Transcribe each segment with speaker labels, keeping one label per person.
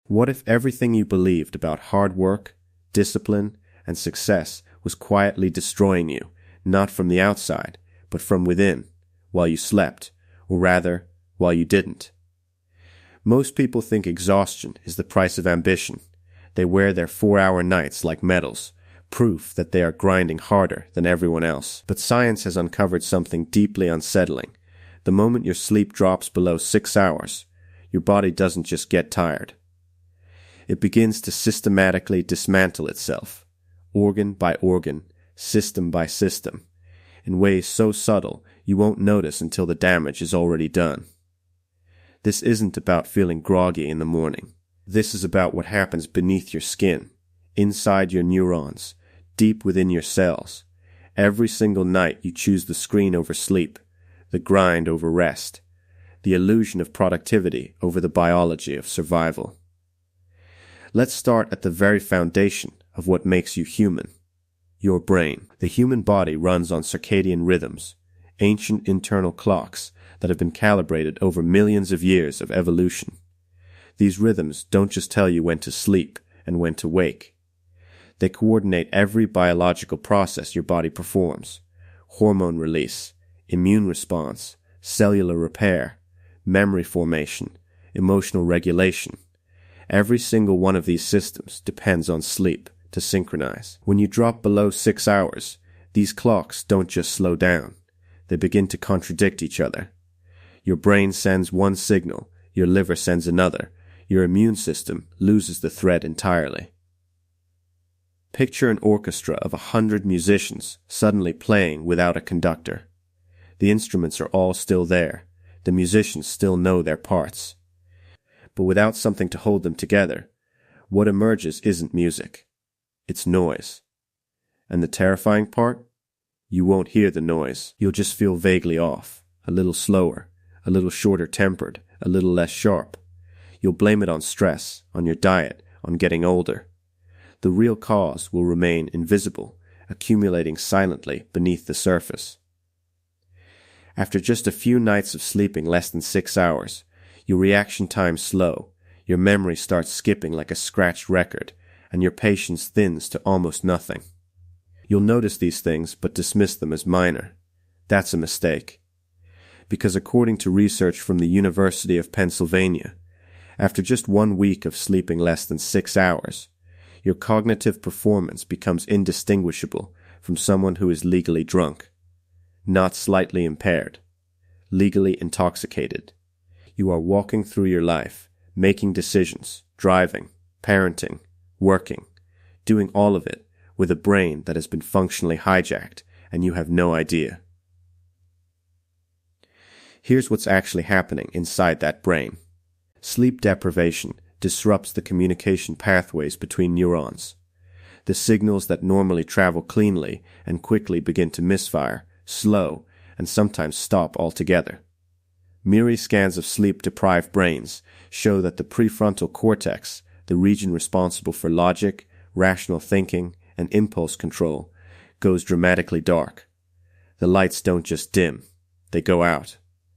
Speaker 1: What if everything you believed about hard work, discipline, and success was quietly destroying you, not from the outside, but from within, while you slept, or rather, while you didn't? Most people think exhaustion is the price of ambition. They wear their 4-hour nights like medals, proof that they are grinding harder than everyone else. But science has uncovered something deeply unsettling. The moment your sleep drops below 6 hours, your body doesn't just get tired. It begins to systematically dismantle itself, organ by organ, system by system, in ways so subtle you won't notice until the damage is already done. This isn't about feeling groggy in the morning. This is about what happens beneath your skin, inside your neurons, deep within your cells. Every single night you choose the screen over sleep, the grind over rest, the illusion of productivity over the biology of survival. Let's start at the very foundation of what makes you human, your brain. The human body runs on circadian rhythms, ancient internal clocks that have been calibrated over millions of years of evolution. These rhythms don't just tell you when to sleep and when to wake. They coordinate every biological process your body performs: hormone release, immune response, cellular repair, memory formation, emotional regulation. Every single one of these systems depends on sleep to synchronize. When you drop below 6 hours, these clocks don't just slow down. They begin to contradict each other. Your brain sends one signal, your liver sends another, your immune system loses the thread entirely. Picture an orchestra of 100 musicians suddenly playing without a conductor. The instruments are all still there. The musicians still know their parts. But without something to hold them together, what emerges isn't music. It's noise. And the terrifying part? You won't hear the noise. You'll just feel vaguely off, a little slower, a little shorter tempered, a little less sharp. You'll blame it on stress, on your diet, on getting older. The real cause will remain invisible, accumulating silently beneath the surface. After just a few nights of sleeping less than 6 hours, your reaction time's slow, your memory starts skipping like a scratched record, and your patience thins to almost nothing. You'll notice these things but dismiss them as minor. That's a mistake. Because according to research from the University of Pennsylvania, after just 1 week of sleeping less than 6 hours, your cognitive performance becomes indistinguishable from someone who is legally drunk. Not slightly impaired. Legally intoxicated. You are walking through your life, making decisions, driving, parenting, working, doing all of it with a brain that has been functionally hijacked, and you have no idea. Here's what's actually happening inside that brain. Sleep deprivation disrupts the communication pathways between neurons. The signals that normally travel cleanly and quickly begin to misfire, slow, and sometimes stop altogether. MIRI scans of sleep-deprived brains show that the prefrontal cortex, the region responsible for logic, rational thinking, and impulse control, goes dramatically dark. The lights don't just dim, they go out.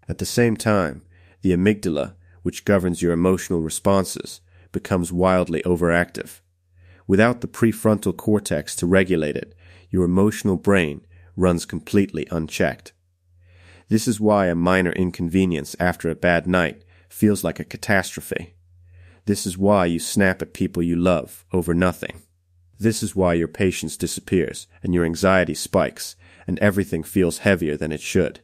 Speaker 1: At the same time, the amygdala, which governs your emotional responses, becomes wildly overactive. Without the prefrontal cortex to regulate it, your emotional brain runs completely unchecked. This is why a minor inconvenience after a bad night feels like a catastrophe. This is why you snap at people you love over nothing. This is why your patience disappears and your anxiety spikes and everything feels heavier than it should.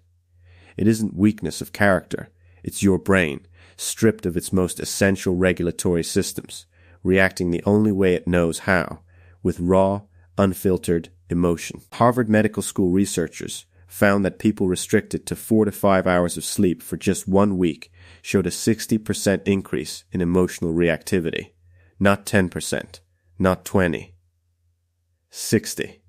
Speaker 1: It isn't weakness of character. It's your brain, stripped of its most essential regulatory systems, reacting the only way it knows how, with raw, unfiltered emotion. Harvard Medical School researchers found that people restricted to 4 to 5 hours of sleep for just 1 week showed a 60% increase in emotional reactivity. Not 10%, not 20, 60.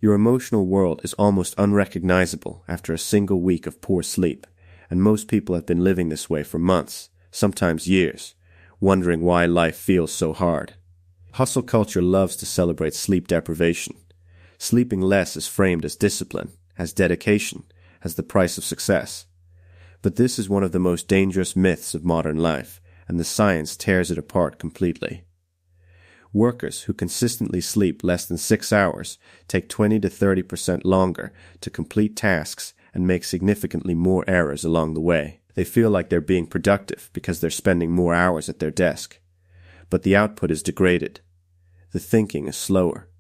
Speaker 1: Your emotional world is almost unrecognizable after a single week of poor sleep, and most people have been living this way for months, sometimes years, wondering why life feels so hard. Hustle culture loves to celebrate sleep deprivation. Sleeping less is framed as discipline, as dedication, as the price of success. But this is one of the most dangerous myths of modern life, and the science tears it apart completely. Workers who consistently sleep less than 6 hours take 20 to 30% longer to complete tasks and make significantly more errors along the way. They feel like they're being productive because they're spending more hours at their desk. But the output is degraded. The thinking is slower.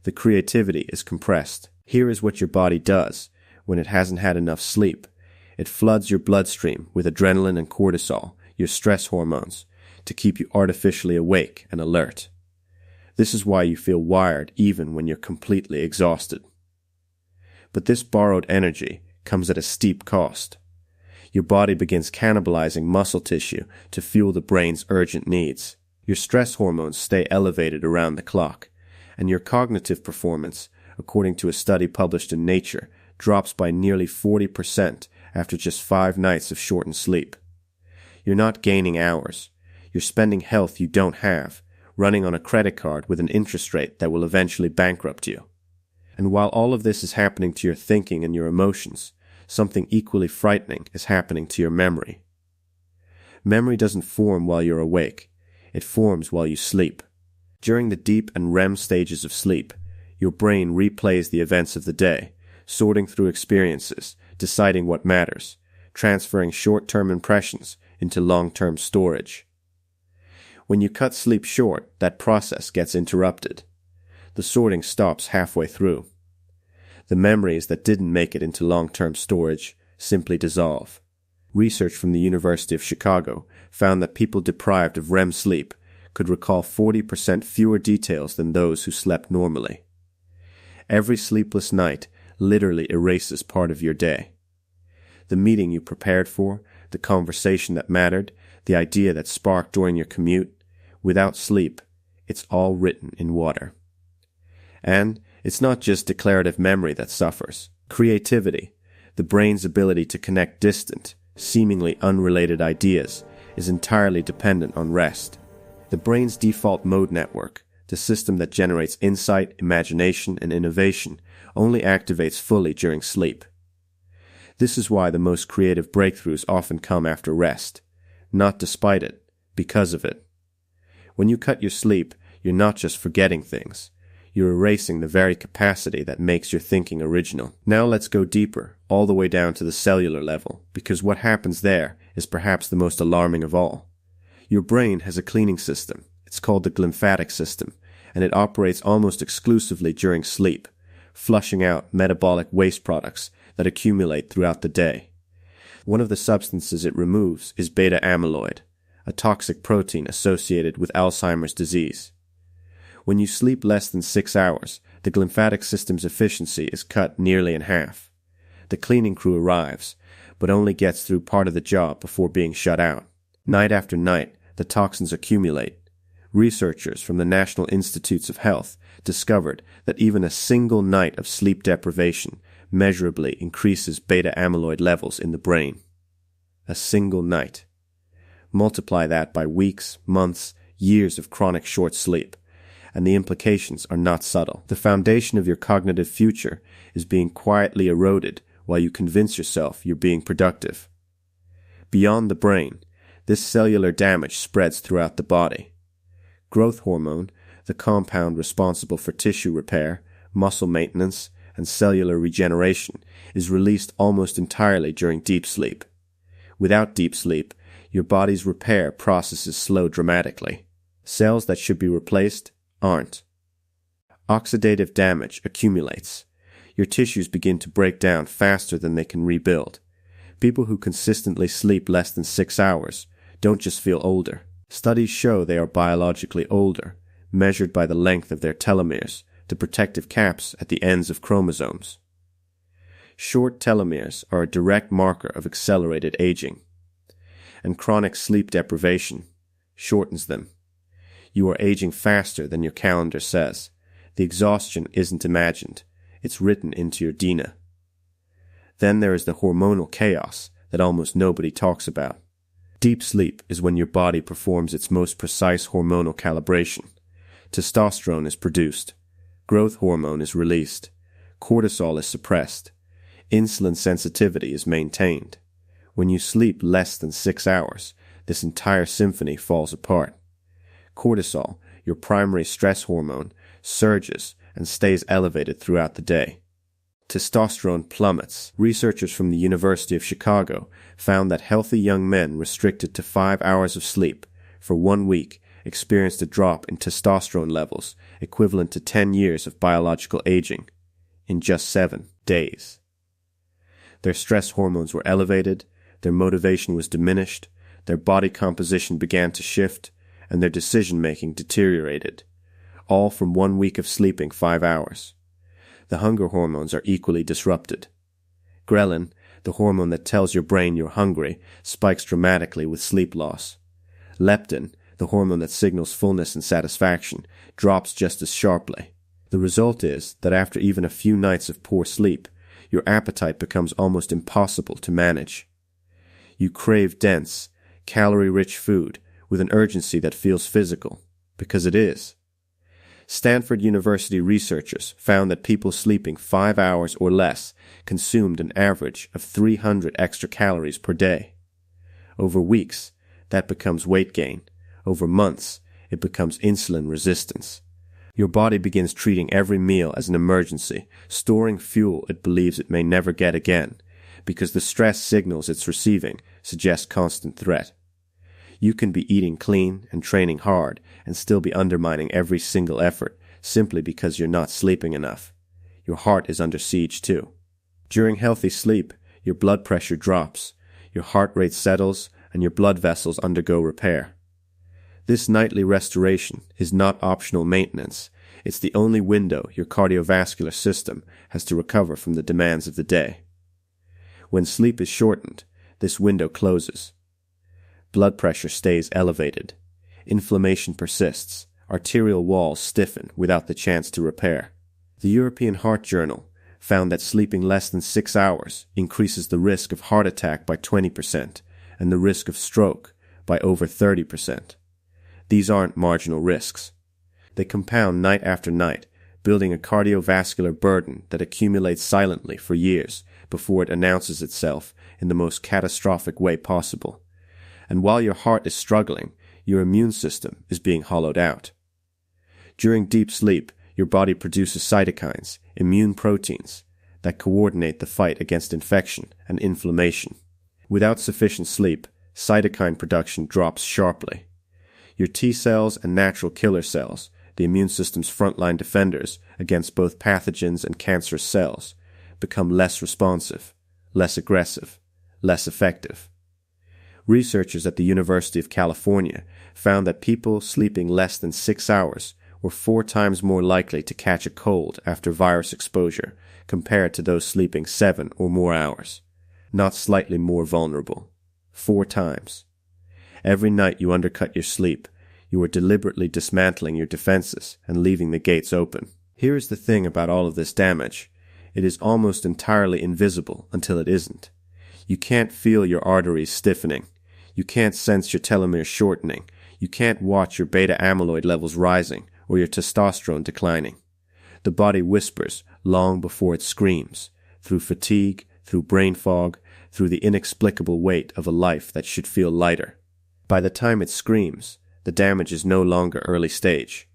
Speaker 1: The creativity is compressed. Here is what your body does when it hasn't had enough sleep. It floods your bloodstream with adrenaline and cortisol, your stress hormones, to keep you artificially awake and alert. This is why you feel wired even when you're completely exhausted. But this borrowed energy comes at a steep cost. Your body begins cannibalizing muscle tissue to fuel the brain's urgent needs. Your stress hormones stay elevated around the clock, and your cognitive performance, according to a study published in Nature, drops by nearly 40% after just 5 nights of shortened sleep. You're not gaining hours. You're spending health you don't have, running on a credit card with an interest rate that will eventually bankrupt you. And while all of this is happening to your thinking and your emotions, something equally frightening is happening to your memory. Memory doesn't form while you're awake. It forms while you sleep. During the deep and REM stages of sleep, your brain replays the events of the day, sorting through experiences, deciding what matters, transferring short-term impressions into long-term storage. When you cut sleep short, that process gets interrupted. The sorting stops halfway through. The memories that didn't make it into long-term storage simply dissolve. Research from the University of Chicago found that people deprived of REM sleep could recall 40% fewer details than those who slept normally. Every sleepless night literally erases part of your day. The meeting you prepared for, the conversation that mattered, the idea that sparked during your commute, without sleep, it's all written in water. And it's not just declarative memory that suffers. Creativity, the brain's ability to connect distant, seemingly unrelated ideas, is entirely dependent on rest. The brain's default mode network, the system that generates insight, imagination, and innovation, only activates fully during sleep. This is why the most creative breakthroughs often come after rest, not despite it, because of it. When you cut your sleep, you're not just forgetting things. You're erasing the very capacity that makes your thinking original. Now let's go deeper, all the way down to the cellular level, because what happens there is perhaps the most alarming of all. Your brain has a cleaning system. It's called the glymphatic system, and it operates almost exclusively during sleep, flushing out metabolic waste products that accumulate throughout the day. One of the substances it removes is beta amyloid, a toxic protein associated with Alzheimer's disease. When you sleep less than 6 hours, the glymphatic system's efficiency is cut nearly in half. The cleaning crew arrives, but only gets through part of the job before being shut out. Night after night, the toxins accumulate. Researchers from the National Institutes of Health discovered that even a single night of sleep deprivation measurably increases beta amyloid levels in the brain. A single night. Multiply that by weeks, months, years of chronic short sleep, and the implications are not subtle. The foundation of your cognitive future is being quietly eroded while you convince yourself you're being productive. Beyond the brain, this cellular damage spreads throughout the body. Growth hormone, the compound responsible for tissue repair, muscle maintenance, and cellular regeneration, is released almost entirely during deep sleep. Without deep sleep, your body's repair processes slow dramatically. Cells that should be replaced aren't. Oxidative damage accumulates. Your tissues begin to break down faster than they can rebuild. People who consistently sleep less than 6 hours don't just feel older. Studies show they are biologically older, measured by the length of their telomeres, the protective caps at the ends of chromosomes. Short telomeres are a direct marker of accelerated aging, and chronic sleep deprivation shortens them. You are aging faster than your calendar says. The exhaustion isn't imagined. It's written into your DNA. Then there is the hormonal chaos that almost nobody talks about. Deep sleep is when your body performs its most precise hormonal calibration. Testosterone is produced. Growth hormone is released. Cortisol is suppressed. Insulin sensitivity is maintained. When you sleep less than 6 hours, this entire symphony falls apart. Cortisol, your primary stress hormone, surges and stays elevated throughout the day. Testosterone plummets. Researchers from the University of Chicago found that healthy young men restricted to 5 hours of sleep for 1 week experienced a drop in testosterone levels equivalent to 10 years of biological aging in just 7 days. Their stress hormones were elevated, their motivation was diminished, their body composition began to shift, and their decision-making deteriorated, all from 1 week of sleeping 5 hours. The hunger hormones are equally disrupted. Ghrelin, the hormone that tells your brain you're hungry, spikes dramatically with sleep loss. Leptin, the hormone that signals fullness and satisfaction, drops just as sharply. The result is that after even a few nights of poor sleep, your appetite becomes almost impossible to manage. You crave dense, calorie-rich food with an urgency that feels physical, because it is. Stanford University researchers found that people sleeping 5 hours or less consumed an average of 300 extra calories per day. Over weeks, that becomes weight gain. Over months, it becomes insulin resistance. Your body begins treating every meal as an emergency, storing fuel it believes it may never get again, because the stress signals it's receiving suggest constant threat. You can be eating clean and training hard and still be undermining every single effort simply because you're not sleeping enough. Your heart is under siege too. During healthy sleep, your blood pressure drops, your heart rate settles, and your blood vessels undergo repair. This nightly restoration is not optional maintenance. It's the only window your cardiovascular system has to recover from the demands of the day. When sleep is shortened, this window closes. Blood pressure stays elevated. Inflammation persists. Arterial walls stiffen without the chance to repair. The European Heart Journal found that sleeping less than 6 hours increases the risk of heart attack by 20% and the risk of stroke by over 30%. These aren't marginal risks. They compound night after night, building a cardiovascular burden that accumulates silently for years before it announces itself in the most catastrophic way possible. And while your heart is struggling, your immune system is being hollowed out. During deep sleep, your body produces cytokines, immune proteins, that coordinate the fight against infection and inflammation. Without sufficient sleep, cytokine production drops sharply. Your T cells and natural killer cells, the immune system's frontline defenders against both pathogens and cancerous cells, become less responsive, less aggressive, less effective. Researchers at the University of California found that people sleeping less than 6 hours were 4 times more likely to catch a cold after virus exposure compared to those sleeping 7 or more hours. Not slightly more vulnerable. 4 times. Every night you undercut your sleep, you are deliberately dismantling your defenses and leaving the gates open. Here is the thing about all of this damage. It is almost entirely invisible until it isn't. You can't feel your arteries stiffening. You can't sense your telomeres shortening. You can't watch your beta amyloid levels rising or your testosterone declining. The body whispers long before it screams, through fatigue, through brain fog, through the inexplicable weight of a life that should feel lighter. By the time it screams, the damage is no longer early stage.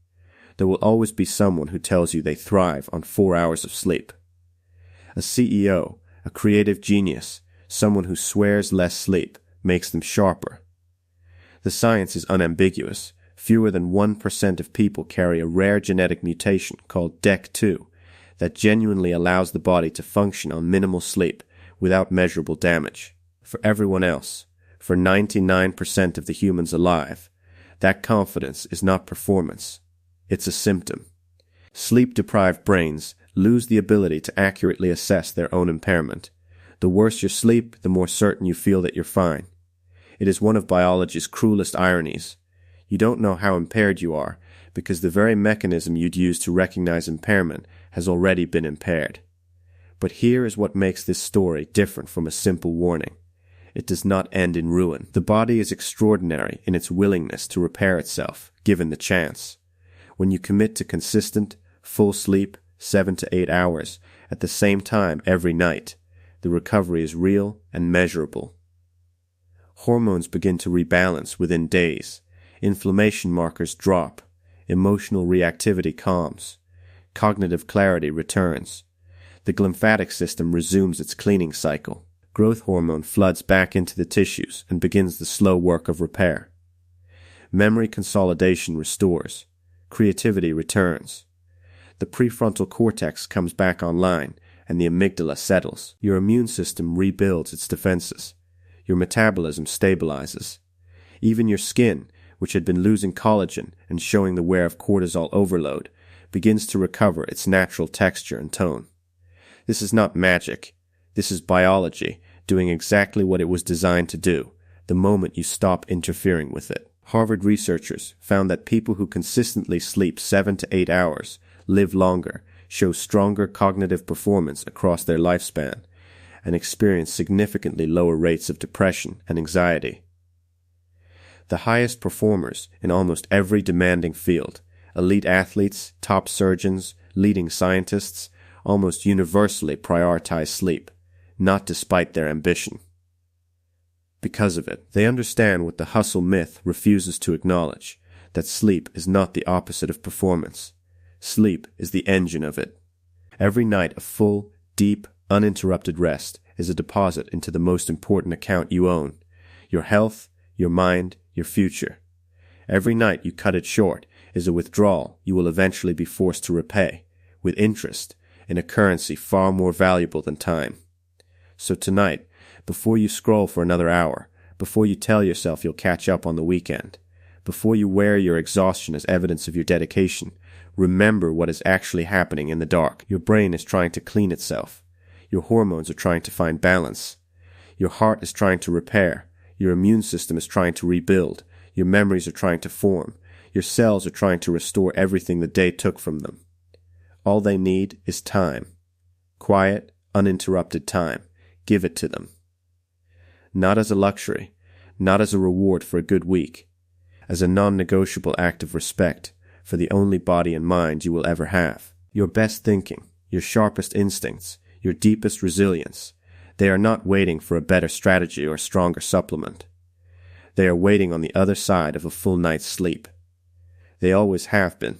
Speaker 1: There will always be someone who tells you they thrive on 4 hours of sleep. A CEO, a creative genius, someone who swears less sleep makes them sharper. The science is unambiguous. Fewer than 1% of people carry a rare genetic mutation called DEC2 that genuinely allows the body to function on minimal sleep without measurable damage. For everyone else, for 99% of the humans alive, that confidence is not performance. It's a symptom. Sleep-deprived brains lose the ability to accurately assess their own impairment. The worse your sleep, the more certain you feel that you're fine. It is one of biology's cruelest ironies. You don't know how impaired you are because the very mechanism you'd use to recognize impairment has already been impaired. But here is what makes this story different from a simple warning. It does not end in ruin. The body is extraordinary in its willingness to repair itself, given the chance. When you commit to consistent, full sleep, 7 to 8 hours, at the same time every night, the recovery is real and measurable. Hormones begin to rebalance within days. Inflammation markers drop. Emotional reactivity calms. Cognitive clarity returns. The glymphatic system resumes its cleaning cycle. Growth hormone floods back into the tissues and begins the slow work of repair. Memory consolidation restores. Creativity returns. The prefrontal cortex comes back online and the amygdala settles. Your immune system rebuilds its defenses. Your metabolism stabilizes. Even your skin, which had been losing collagen and showing the wear of cortisol overload, begins to recover its natural texture and tone. This is not magic. This is biology doing exactly what it was designed to do the moment you stop interfering with it. Harvard researchers found that people who consistently sleep 7 to 8 hours live longer, show stronger cognitive performance across their lifespan, and experience significantly lower rates of depression and anxiety. The highest performers in almost every demanding field, elite athletes, top surgeons, leading scientists, almost universally prioritize sleep, not despite their ambition. Because of it, they understand what the hustle myth refuses to acknowledge, that sleep is not the opposite of performance. Sleep is the engine of it. Every night of full, deep, uninterrupted rest is a deposit into the most important account you own, your health, your mind, your future. Every night you cut it short is a withdrawal you will eventually be forced to repay, with interest, in a currency far more valuable than time. So tonight, before you scroll for another hour, before you tell yourself you'll catch up on the weekend, before you wear your exhaustion as evidence of your dedication, remember what is actually happening in the dark. Your brain is trying to clean itself. Your hormones are trying to find balance. Your heart is trying to repair. Your immune system is trying to rebuild. Your memories are trying to form. Your cells are trying to restore everything the day took from them. All they need is time. Quiet, uninterrupted time. Give it to them. Not as a luxury, not as a reward for a good week, as a non-negotiable act of respect for the only body and mind you will ever have. Your best thinking, your sharpest instincts, your deepest resilience, they are not waiting for a better strategy or a stronger supplement. They are waiting on the other side of a full night's sleep. They always have been.